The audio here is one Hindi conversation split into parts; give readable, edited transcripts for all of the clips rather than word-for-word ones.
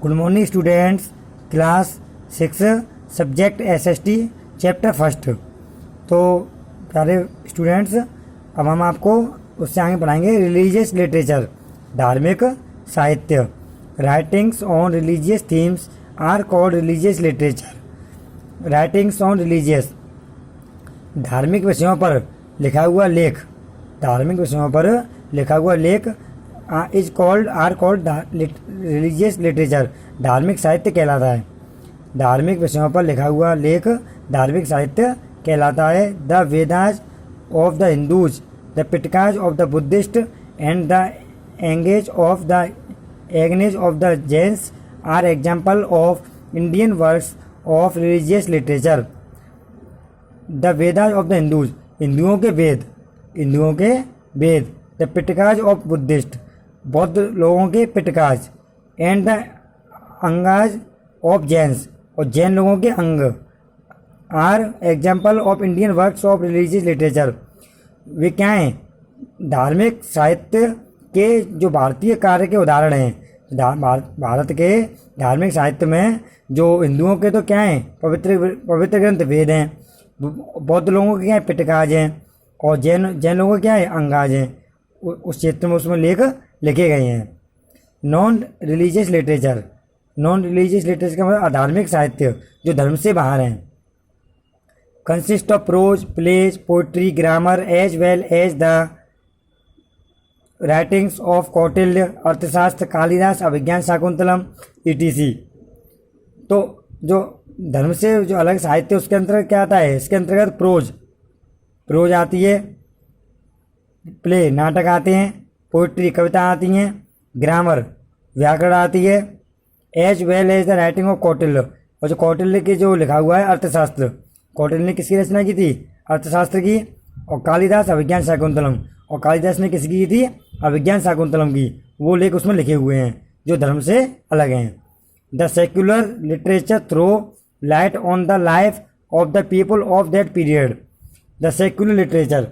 Good morning students, class 6 subject SST chapter first. तो प्यारे स्टूडेंट्स, अब हम आपको उससे आगे पढ़ाएंगे रिलीजियस लिटरेचर, धार्मिक साहित्य। Writings on religious themes are called religious literature. Writings on religious, धार्मिक विषयों पर लिखा हुआ लेख, धार्मिक विषयों पर लिखा हुआ लेख is called or called religious literature, धार्मिक साहित्य कहलाता है। धार्मिक विषयों पर लिखा हुआ लेख धार्मिक साहित्य कहलाता है। The Vedas of the Hindus, the Pitakas of the Buddhist and the Angas of the Jains are example of Indian works of religious literature. The Vedas of the Hindus, हिंदुओं के वेद, हिंदुओं के Veda. The Pitakas of Buddhist, बौद्ध लोगों के Pitakas. And the Angas of Jains, और जैन लोगों के Anga. Are example of Indian works of religious literature, वे क्या हैं? धार्मिक साहित्य के जो भारतीय कार्य के उदाहरण हैं। भारत के धार्मिक साहित्य में जो हिंदुओं के तो क्या हैं? पवित्र ग्रंथ वेद हैं। बौद्ध लोगों के क्या है? पिटकाज हैं। और जैन लोगों के क्या है? अंगाज हैं। उस क्षेत्र में उसमें लेख लिखे गए हैं। Non religious literature, non religious literature का मतलब अधार्मिक साहित्य जो धर्म से बाहर हैं। Consist of prose, plays, poetry, grammar as well as the writings of Kautilya, Arthashastra, Kalidasa, Abhijnana Shakuntalam etc। तो जो धर्म से जो अलग साहित्य उसके अंतर्गत क्या आता है? इसके अंतर्गत प्रोज आती है, प्ले नाटक आते हैं, पोइट्री कविता आती हैं, ग्रामर व्याकरण आती है, as well as the writing of Kautilya, और जो कौटिल्य के जो लिखा हुआ है अर्थशास्त्र, कौटिल्य ने किसकी रचना की थी? अर्थशास्त्र की। और कालिदास अभिज्ञान शाकुंतलम, और कालिदास ने किसकी की थी? अभिज्ञान शाकुंतलम की। वो लेख उसमें लिखे हुए हैं जो धर्म से अलग हैं। The secular literature throw light on the life of the people of that period. The secular literature,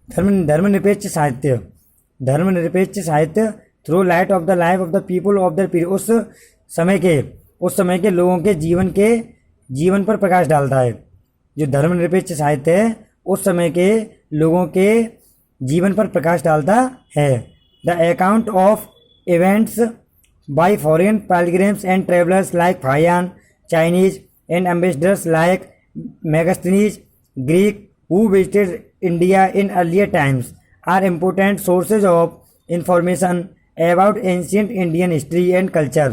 धर्मनिरपेक्ष साहित्य, धर्मनिरपेक्ष साहित्य throw light of the life of the people of the period, उस समय के लोगों के जीवन पर प्रकाश डालता है। जो धर्मनिरपेक्ष साहित्य है उस समय के लोगों के जीवन पर प्रकाश डालता है। The account of events by foreign pilgrims and travellers like Fahien, Chinese and ambassadors like Megasthenes, Greek who visited India in earlier times are important sources of information about ancient Indian history and culture.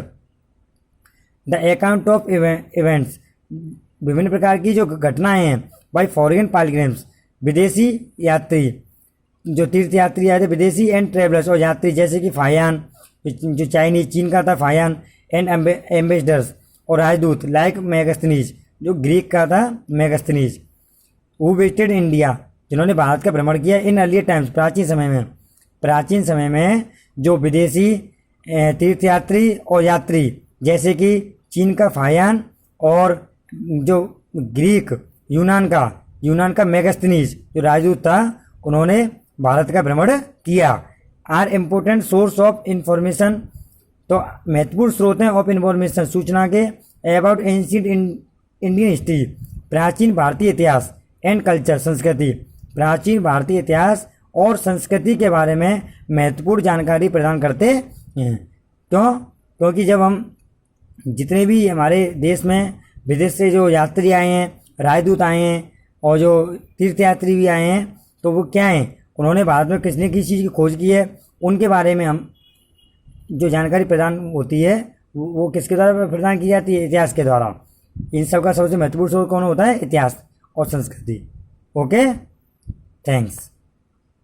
The account of events, विभिन्न प्रकार की जो घटनाएं हैं by foreign pilgrims, विदेशी यात्री, जो तीर्थ यात्री आए थे विदेशी, एंड ट्रेवलर्स, और यात्री जैसे कि फाहियान जो चाइनीज चीन का था फाहियान, एंड एम्बेसडर्स, और राजदूत लाइक मेगास्थनीज जो ग्रीक का था मेगास्थनीज। हु विजिटेड इंडिया, जिन्होंने भारत का भ्रमण किया। इन अर्लियर टाइम्स, प्राचीन समय में जो विदेशी तीर्थयात्री और यात्री जैसे कि चीन का फाहियान और जो ग्रीक यूनान का मेगास्थनीज जो राजदूत था, उन्होंने भारत का भ्रमण किया। Are important source of information, तो महत्वपूर्ण स्रोत हैं ऑफ इंफॉर्मेशन, सूचना के। अबाउट एंशिएंट इंडियन हिस्ट्री, प्राचीन भारतीय इतिहास। एंड कल्चर, संस्कृति, प्राचीन भारतीय इतिहास और संस्कृति के बारे में महत्वपूर्ण जानकारी प्रदान करते हैं। क्योंकि जब हम जितने भी हमारे देश में विदेश से जो यात्री आए हैं, राजदूत आए हैं और जो तीर्थयात्री भी आए हैं, तो वो क्या हैं? उन्होंने भारत में किसने किस चीज़ की खोज की है, उनके बारे में हम जो जानकारी प्रदान होती है वो किसके द्वारा प्रदान की जाती है? इतिहास के द्वारा। इन सब का सबसे महत्वपूर्ण स्रोत कौन होता है? इतिहास और संस्कृति। Okay, thanks.